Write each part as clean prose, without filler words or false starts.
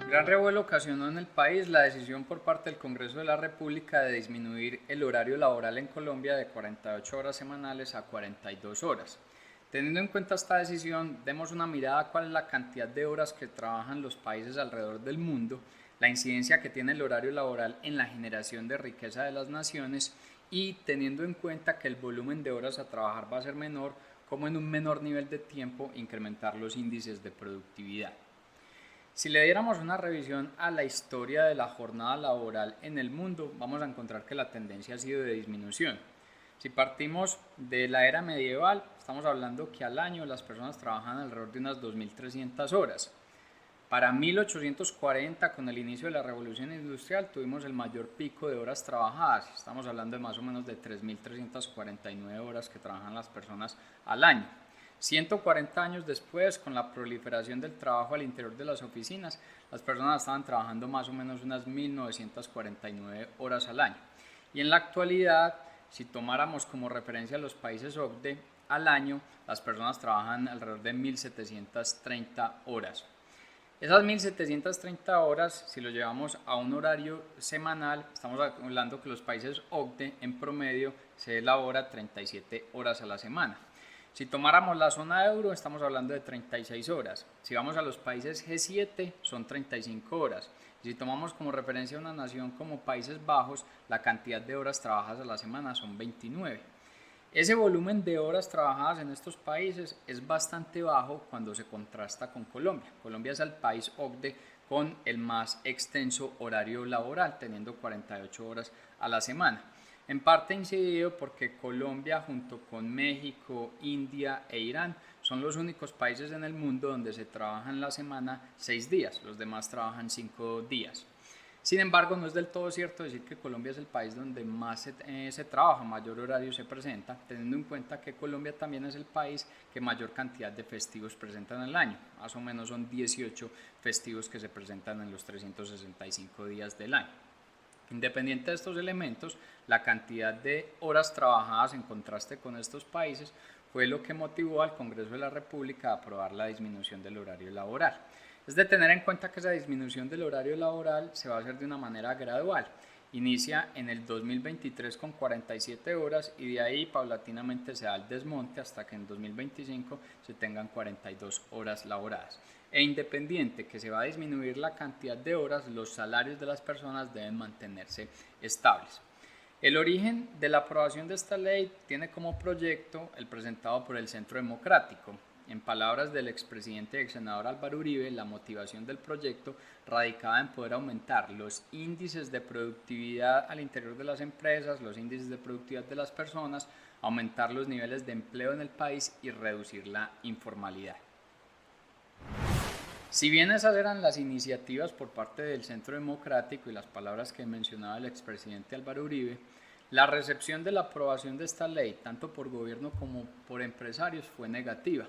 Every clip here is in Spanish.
Gran revuelo ocasionó en el país la decisión por parte del Congreso de la República de disminuir el horario laboral en Colombia de 48 horas semanales a 42 horas. Teniendo en cuenta esta decisión, demos una mirada a cuál es la cantidad de horas que trabajan los países alrededor del mundo, la incidencia que tiene el horario laboral en la generación de riqueza de las naciones y teniendo en cuenta que el volumen de horas a trabajar va a ser menor, como en un menor nivel de tiempo incrementar los índices de productividad. Si le diéramos una revisión a la historia de la jornada laboral en el mundo, vamos a encontrar que la tendencia ha sido de disminución. Si partimos de la era medieval, estamos hablando que al año las personas trabajan alrededor de unas 2.300 horas. Para 1840, con el inicio de la revolución industrial, tuvimos el mayor pico de horas trabajadas. Estamos hablando de más o menos de 3.349 horas que trabajan las personas al año. 140 años después, con la proliferación del trabajo al interior de las oficinas, las personas estaban trabajando más o menos unas 1.949 horas al año. Y en la actualidad, si tomáramos como referencia los países OCDE, al año las personas trabajan alrededor de 1.730 horas. Esas 1.730 horas, si lo llevamos a un horario semanal, estamos hablando que los países OCDE en promedio se elabora 37 horas a la semana. Si tomáramos la zona euro, estamos hablando de 36 horas. Si vamos a los países G7, son 35 horas. Si tomamos como referencia una nación como Países Bajos, la cantidad de horas trabajadas a la semana son 29. Ese volumen de horas trabajadas en estos países es bastante bajo cuando se contrasta con Colombia. Colombia es el país OCDE con el más extenso horario laboral, teniendo 48 horas a la semana. En parte incidido porque Colombia junto con México, India e Irán son los únicos países en el mundo donde se trabaja en la semana 6 días, los demás trabajan 5 días. Sin embargo, no es del todo cierto decir que Colombia es el país donde más se trabaja, mayor horario se presenta, teniendo en cuenta que Colombia también es el país que mayor cantidad de festivos presenta en el año. Más o menos son 18 festivos que se presentan en los 365 días del año. Independiente de estos elementos, la cantidad de horas trabajadas en contraste con estos países fue lo que motivó al Congreso de la República a aprobar la disminución del horario laboral. Es de tener en cuenta que esa disminución del horario laboral se va a hacer de una manera gradual. Inicia en el 2023 con 47 horas y de ahí paulatinamente se da el desmonte hasta que en 2025 se tengan 42 horas laboradas. E independiente que se va a disminuir la cantidad de horas, los salarios de las personas deben mantenerse estables. El origen de la aprobación de esta ley tiene como proyecto el presentado por el Centro Democrático. En palabras del expresidente y ex senador Álvaro Uribe, la motivación del proyecto radicaba en poder aumentar los índices de productividad al interior de las empresas, los índices de productividad de las personas, aumentar los niveles de empleo en el país y reducir la informalidad. Si bien esas eran las iniciativas por parte del Centro Democrático y las palabras que mencionaba el expresidente Álvaro Uribe, la recepción de la aprobación de esta ley, tanto por gobierno como por empresarios, fue negativa.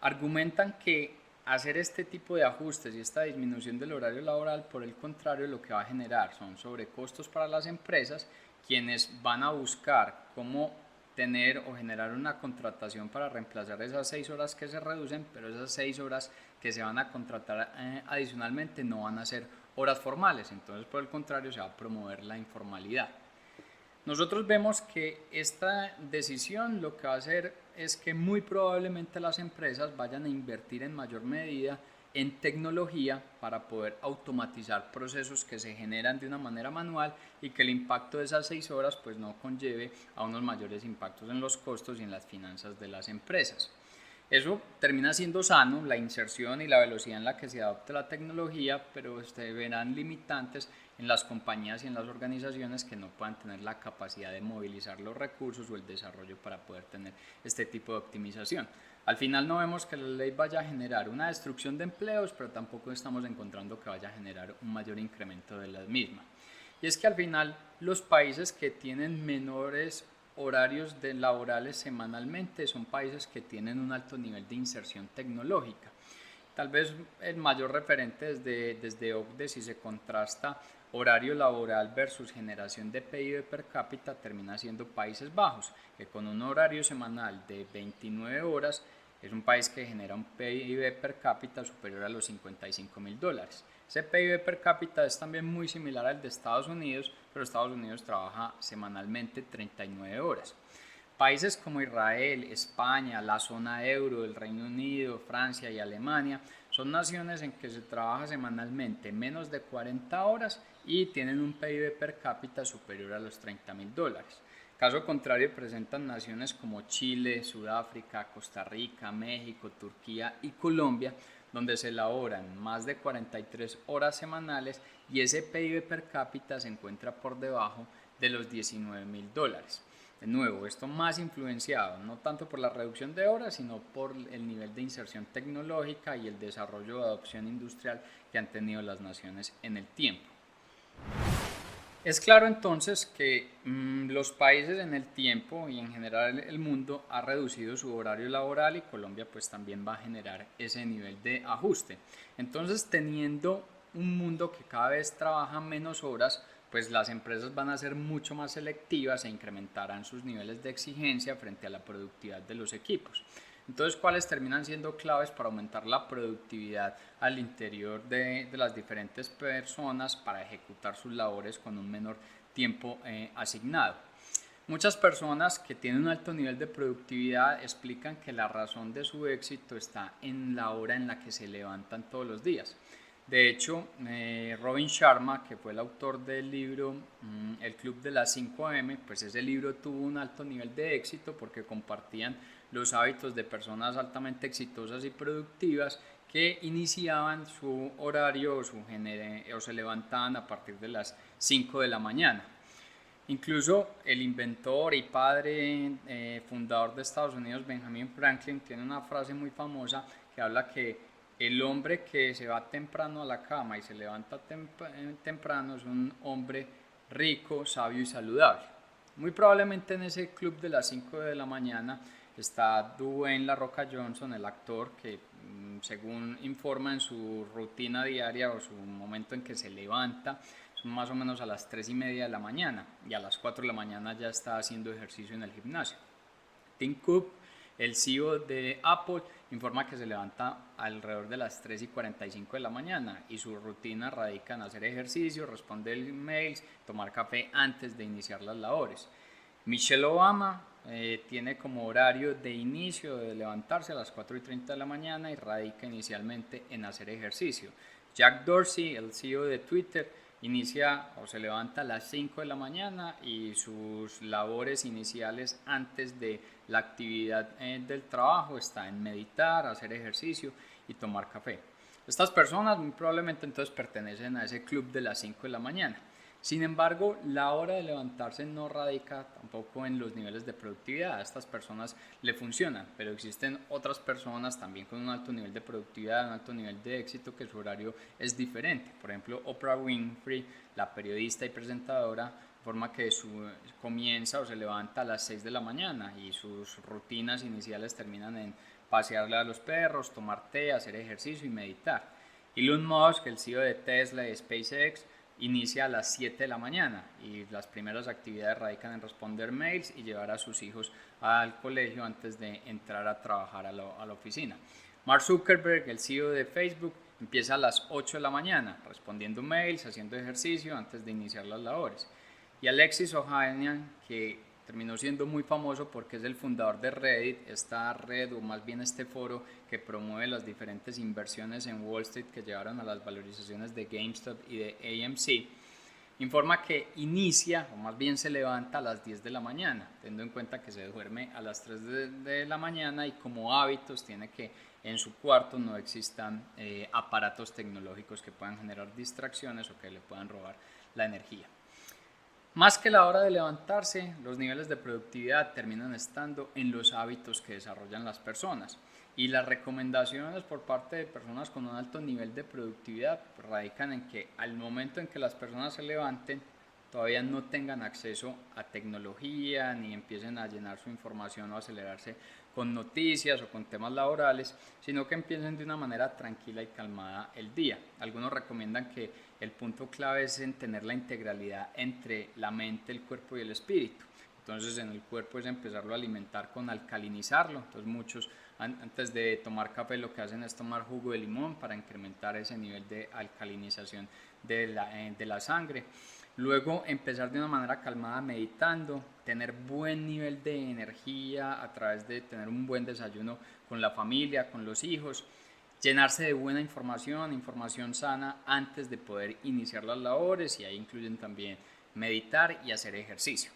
Argumentan que hacer este tipo de ajustes y esta disminución del horario laboral, por el contrario, lo que va a generar son sobrecostos para las empresas, quienes van a buscar cómo tener o generar una contratación para reemplazar esas 6 horas que se reducen, pero esas 6 horas que se van a contratar adicionalmente no van a ser horas formales, entonces por el contrario se va a promover la informalidad. Nosotros vemos que esta decisión lo que va a hacer es que muy probablemente las empresas vayan a invertir en mayor medida en tecnología para poder automatizar procesos que se generan de una manera manual y que el impacto de esas 6 horas pues no conlleve a unos mayores impactos en los costos y en las finanzas de las empresas. Eso termina siendo sano, la inserción y la velocidad en la que se adopta la tecnología, pero se verán limitantes en las compañías y en las organizaciones que no puedan tener la capacidad de movilizar los recursos o el desarrollo para poder tener este tipo de optimización. Al final no vemos que la ley vaya a generar una destrucción de empleos, pero tampoco estamos encontrando que vaya a generar un mayor incremento de las mismas. Y es que al final los países que tienen menores horarios laborales semanalmente son países que tienen un alto nivel de inserción tecnológica. Tal vez el mayor referente desde OCDE, si se contrasta horario laboral versus generación de PIB per cápita, termina siendo Países Bajos, que con un horario semanal de 29 horas Es un país que genera un PIB per cápita superior a los $55.000. Ese PIB per cápita es también muy similar al de Estados Unidos, pero Estados Unidos trabaja semanalmente 39 horas. Países como Israel, España, la zona euro, el Reino Unido, Francia y Alemania son naciones en que se trabaja semanalmente menos de 40 horas y tienen un PIB per cápita superior a los $30.000. Caso contrario, presentan naciones como Chile, Sudáfrica, Costa Rica, México, Turquía y Colombia, donde se elaboran más de 43 horas semanales y ese PIB per cápita se encuentra por debajo de los $19.000. De nuevo, esto más influenciado no tanto por la reducción de horas, sino por el nivel de inserción tecnológica y el desarrollo de adopción industrial que han tenido las naciones en el tiempo. Es claro entonces que los países en el tiempo y en general el mundo ha reducido su horario laboral y Colombia pues también va a generar ese nivel de ajuste. Entonces, teniendo un mundo que cada vez trabaja menos horas, pues las empresas van a ser mucho más selectivas e incrementarán sus niveles de exigencia frente a la productividad de los equipos. Entonces, ¿cuáles terminan siendo claves para aumentar la productividad al interior de las diferentes personas para ejecutar sus labores con un menor tiempo asignado? Muchas personas que tienen un alto nivel de productividad explican que la razón de su éxito está en la hora en la que se levantan todos los días. De hecho, Robin Sharma, que fue el autor del libro El Club de las 5 AM, pues ese libro tuvo un alto nivel de éxito porque compartían los hábitos de personas altamente exitosas y productivas que iniciaban su horario o se levantaban a partir de las 5 de la mañana. Incluso el inventor y padre fundador de Estados Unidos, Benjamin Franklin, tiene una frase muy famosa que habla que el hombre que se va temprano a la cama y se levanta temprano es un hombre rico, sabio y saludable. Muy probablemente en ese club de las 5 de la mañana está Dwayne La Roca Johnson, el actor que según informa en su rutina diaria o su momento en que se levanta, son más o menos a las 3:30 de la mañana y a las 4 de la mañana ya está haciendo ejercicio en el gimnasio. Tim Cook, el CEO de Apple, informa que se levanta alrededor de las 3:45 de la mañana y su rutina radica en hacer ejercicio, responder emails, tomar café antes de iniciar las labores. Michelle Obama tiene como horario de inicio de levantarse a las 4:30 de la mañana y radica inicialmente en hacer ejercicio. Jack Dorsey, el CEO de Twitter, inicia o se levanta a las 5 de la mañana y sus labores iniciales antes de la actividad del trabajo está en meditar, hacer ejercicio y tomar café. Estas personas muy probablemente entonces pertenecen a ese club de las 5 de la mañana. Sin embargo, la hora de levantarse no radica tampoco en los niveles de productividad. A estas personas le funcionan, pero existen otras personas también con un alto nivel de productividad, un alto nivel de éxito, que su horario es diferente. Por ejemplo, Oprah Winfrey, la periodista y presentadora, forma que comienza o se levanta a las 6 de la mañana y sus rutinas iniciales terminan en pasearle a los perros, tomar té, hacer ejercicio y meditar. Elon Musk, el CEO de Tesla y SpaceX, inicia a las 7 de la mañana y las primeras actividades radican en responder mails y llevar a sus hijos al colegio antes de entrar a trabajar a la oficina. Mark Zuckerberg, el CEO de Facebook, empieza a las 8 de la mañana respondiendo mails, haciendo ejercicio antes de iniciar las labores. Y Alexis Ohanian, que terminó siendo muy famoso porque es el fundador de Reddit, esta red o más bien este foro que promueve las diferentes inversiones en Wall Street que llevaron a las valorizaciones de GameStop y de AMC, informa que inicia o más bien se levanta a las 10 de la mañana, teniendo en cuenta que se duerme a las 3 de la mañana y como hábitos tiene que en su cuarto no existan aparatos tecnológicos que puedan generar distracciones o que le puedan robar la energía. Más que la hora de levantarse, los niveles de productividad terminan estando en los hábitos que desarrollan las personas. Y las recomendaciones por parte de personas con un alto nivel de productividad radican en que al momento en que las personas se levanten, todavía no tengan acceso a tecnología ni empiecen a llenar su información o acelerarse con noticias o con temas laborales, sino que empiecen de una manera tranquila y calmada el día. Algunos recomiendan que el punto clave es en tener la integralidad entre la mente, el cuerpo y el espíritu. Entonces en el cuerpo es empezarlo a alimentar con alcalinizarlo. Entonces muchos antes de tomar café lo que hacen es tomar jugo de limón para incrementar ese nivel de alcalinización de la sangre. Luego empezar de una manera calmada meditando, tener buen nivel de energía a través de tener un buen desayuno con la familia, con los hijos, llenarse de buena información sana antes de poder iniciar las labores, y ahí incluyen también meditar y hacer ejercicio.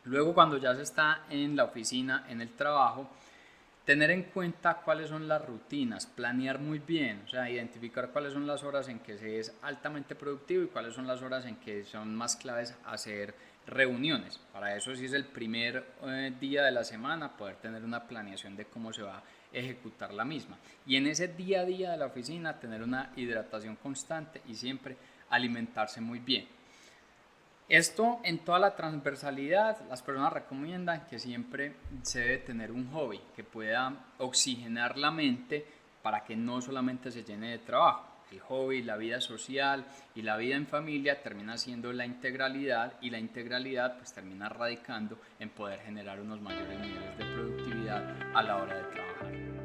Luego, cuando ya se está en la oficina, en el trabajo, tener en cuenta cuáles son las rutinas, planear muy bien, o sea, identificar cuáles son las horas en que se es altamente productivo y cuáles son las horas en que son más claves hacer reuniones. Para eso, si es el primer día de la semana, poder tener una planeación de cómo se va a ejecutar la misma. Y en ese día a día de la oficina, tener una hidratación constante y siempre alimentarse muy bien. Esto en toda la transversalidad, las personas recomiendan que siempre se debe tener un hobby que pueda oxigenar la mente para que no solamente se llene de trabajo. El hobby, la vida social y la vida en familia termina siendo la integralidad, y la integralidad pues termina radicando en poder generar unos mayores niveles de productividad a la hora de trabajar.